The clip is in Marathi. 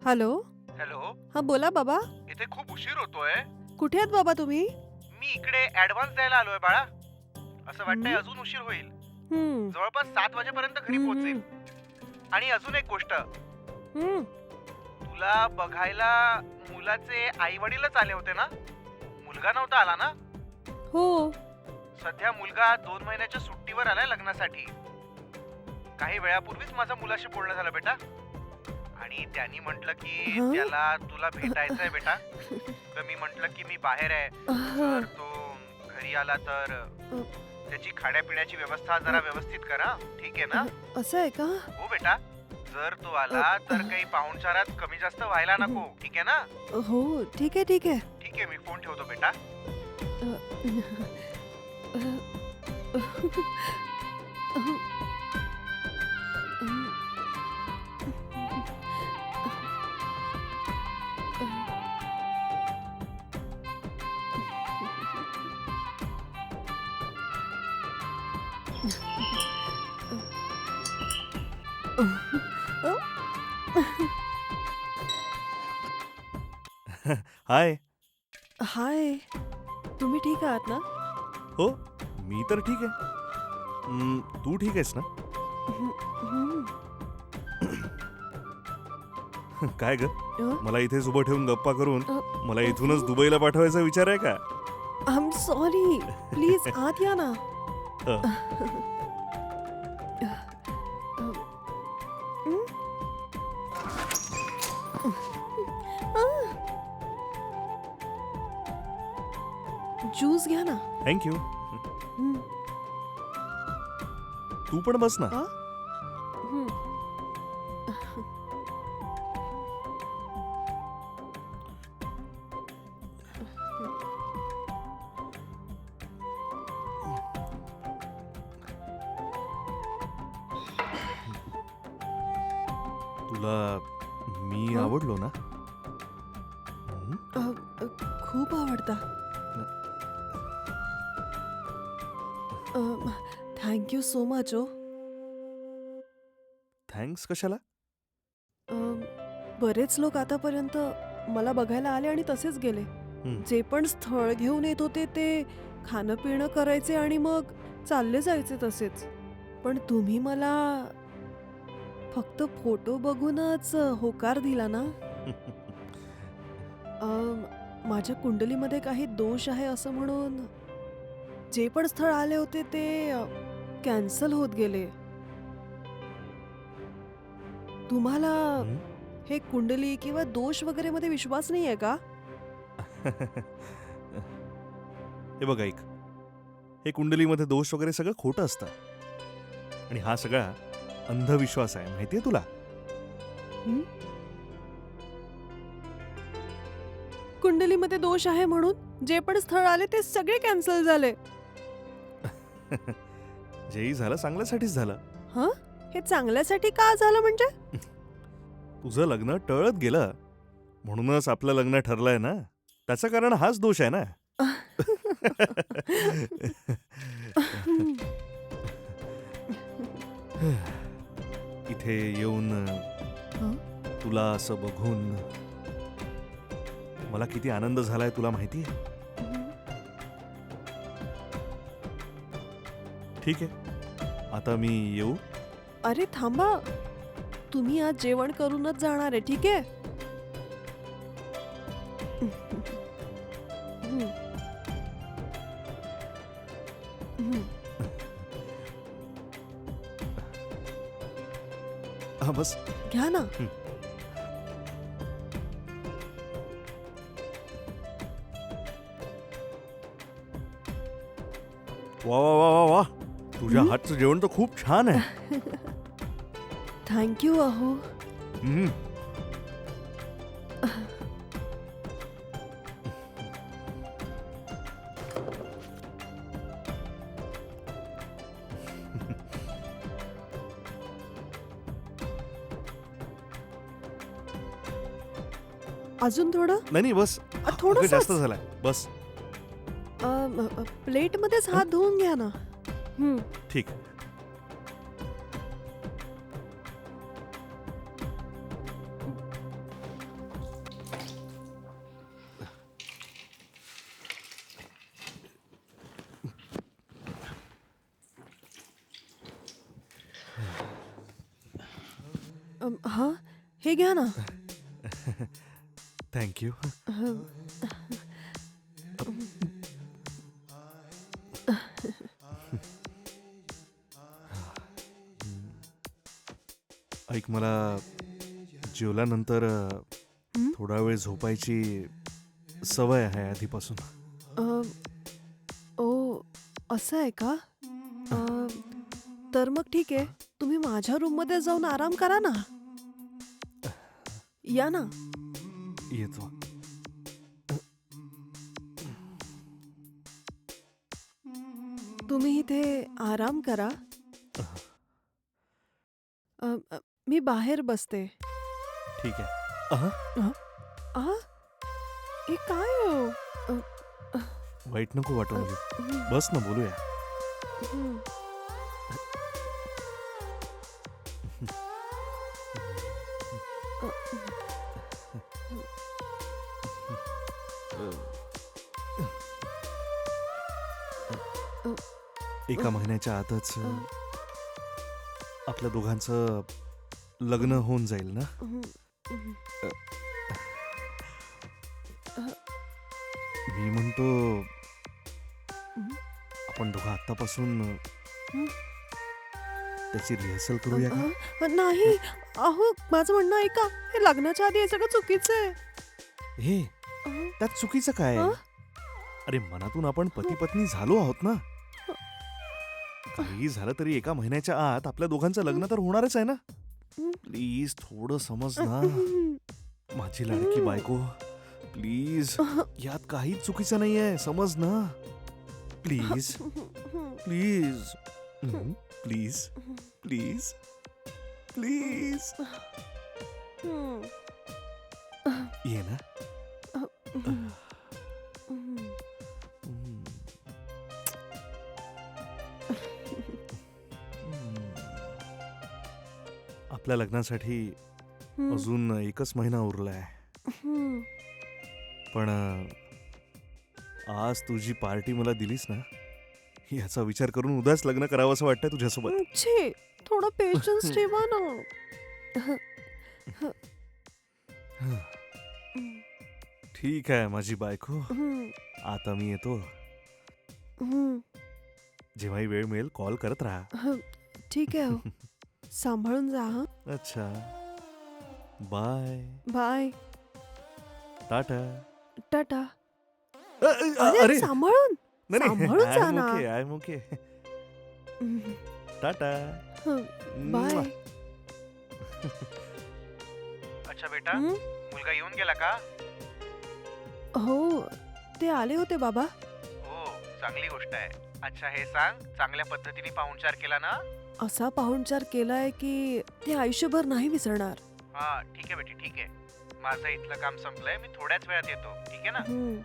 हॅलो. हॅलो. हा बोला बाबा. इथे खूप उशीर होतोय. कुठे आहेत बाबा तुम्ही? मी इकडे ऍडव्हान्स द्यायला आलोय बाळा. असं वाटतंय हं? अजून उशीर होईल. हं, जवळपास 7 वाजेपर्यंत घरी हं, पोहोचेल. हं, आणि अजून एक गोष्ट, हं. तुला बघायला मुलाचे आई वडीलच आले होते ना? मुलगा नव्हता आला ना? हो. सध्या मुलगा 2 महिन्याच्या सुट्टीवर आलाय लग्नासाठी. काही वेळापूर्वीच माझं मुलाशी बोलणं झालं बेटा. आणि त्यांनी म्हटलं की हं? त्याला तुला भेटायचंय बेटा. तर मी म्हटलं की मी बाहेर आहे. हं. जर तो घरी आला तर अ, त्याची खाण्यापिण्याची व्यवस्था जरा व्यवस्थित करा. ठीक आहे ना? असं आहे का? हो बेटा. जर तो अ, आला तर काही पाहुणचारात कमी जास्त व्हायला नको. ठीक आहे ना? हो, ठीक आहे, ठीक आहे. ठीक आहे, मी फोन ठेवतो बेटा. अ, अ, हाय. हाय. तुम्ही ठीक आहात ना? हो, मी तर ठीक आहे. तू ठीक आहेस ना? हं, हं. काय ग? अ, मला इथेच उभं ठेवून गप्पा करून अ, मला इथूनच दुबईला पाठवायचा विचार आहे का? I am sorry. प्लीज आत या ना. अ, ज्यूस घ्या ना. Thank you. हं. तू पण बस ना. अ? हं. तुला मी हं? आवडलो ना? हं? अ, अ, खूप आवडता. थँक यू सो मच ओ. थँक्स कशाला? बरेच लोक आतापर्यंत मला बघायला आले आणि तसेच गेले. हं. जे पण स्थळ घेऊन येत होते ते खाणं पिणं करायचे आणि मग चालले जायचे तसेच. पण तुम्ही मला फक्त फोटो बघूनच होकार दिला ना. माझ्या कुंडलीमध्ये काही दोष आहे असं म्हणून जे पण स्थळ आले होते ते कॅन्सल होत गेले. तुम्हाला हं? हे कुंडली किंवा दोष वगैरे मध्ये विश्वास नाहीये का? हे बघ ऐक. हे कुंडलीमध्ये दोष वगैरे सगळं खोटं असतं. आणि हा सगळा अंधविश्वास आहे, माहितीये तुला? हं? कुंडलीमध्ये दोष आहे म्हणून जे पण स्थळ आले ते सगळे कॅन्सल झाले. जेही झालं चांगल्यासाठीच झालं. हं? हे चांगल्यासाठी का झालं म्हणजे? तुझं लग्न टळत गेलं म्हणूनच आपलं लग्न ठरलंय ना. त्याचं कारण हाच दोष आहे ना. इथे येऊन हं? तुला असं बघून मला किती आनंद झालाय तुला माहितीये? ठीक आहे, आता मी येऊ? अरे थांबा. तुम्ही आज जेवण करूनच जाणार आहे, ठीक आहे? हं. हं. हा बस. घ्या ना. हं. वा वा वा वा वा, तुझ्या हं? हातचं जेवण तर खूप छान आहे. थँक यू अहो. हं. अजून थोडं? नाही नाही बस. अगं थोडंसंच. जास्त झालाय, बस. प्लेटमध्येच हात धुवून घ्या ना. हं. ठीक. हा, हे घ्या ना. थँक्यू. हं. ऐक, मला जेवल्यानंतर हं? थोडा वेळ झोपायची सवय आहे आधीपासून. ओ, असं आहे का? तर मग ठीक आहे, तुम्ही माझ्या रूममध्ये जाऊन आराम करा ना. या ना. येतो. तुम्ही इथे आराम करा. अ, अ, मी बाहेर बसते. ठीक आहे. अहं, आ, हे काय हो? वाईट नको वाटू नको. हं, बस ना, बोलूया. हं. अ, एका महिन्याच्या आतच अ, आपल्या दोघांचं लग्न होऊन जाईल ना. हं, हं. मी म्हणतो हं. आपण दोघं आत्तापासून हं. त्याची रिहर्सल करूया का? नाही, अहो माझं म्हणणं ऐका. हे लग्नाच्या आधी हे सगळं चुकीचं आहे. हे, अ, त्यात चुकीचं काय आहे? अ? अरे, मनातून आपण पती पत्नी झालो आहोत ना. काही झालं तरी एका महिन्याच्या आत आपल्या दोघांचं लग्न तर होणारच आहे ना. हं. प्लीज थोडं समज ना, हं. माझी लाडकी बायको. प्लीज, यात काहीच चुकीचं नाहीये, समज ना. Please please please please please ये ना. आपल्या लग्नासाठी अजून एकच महिना उरलाय. पण आज तुझी पार्टी मला दिलीस ना, याचा विचार करून उद्याच लग्न करावं असं वाटतंय तुझ्यासोबत. छे, थोडा पेशन्स ठेवा ना. ठीक आहे माझी बायको, आता मी येतो. जेव्हाही वेळ मिळेल कॉल करत राहा. ठीक आहे हो. सांभाळून जा. हा, अच्छा, बाय. बाय. टाटा. टाटा. अरे अरे सांभाळून. नाही, सांभाळून जा ना. I am okay. Tata. Bye. अच्छा बेटा, मुलगा येऊन गेला का? हो, ते आले होते बाबा. हो, चांगली गोष्ट आहे. अच्छा, हे सांग, चांगल्या पद्धतीने पाहुणचार केला ना? असा पाहुणचार केलाय की ते आयुष्यभर नाही विसरणार. हा, ठीक आहे बेटी, ठीक आहे. माझं इथलं काम संपलंय, मी थोड्याच वेळात येतो, ठीक आहे ना? हं.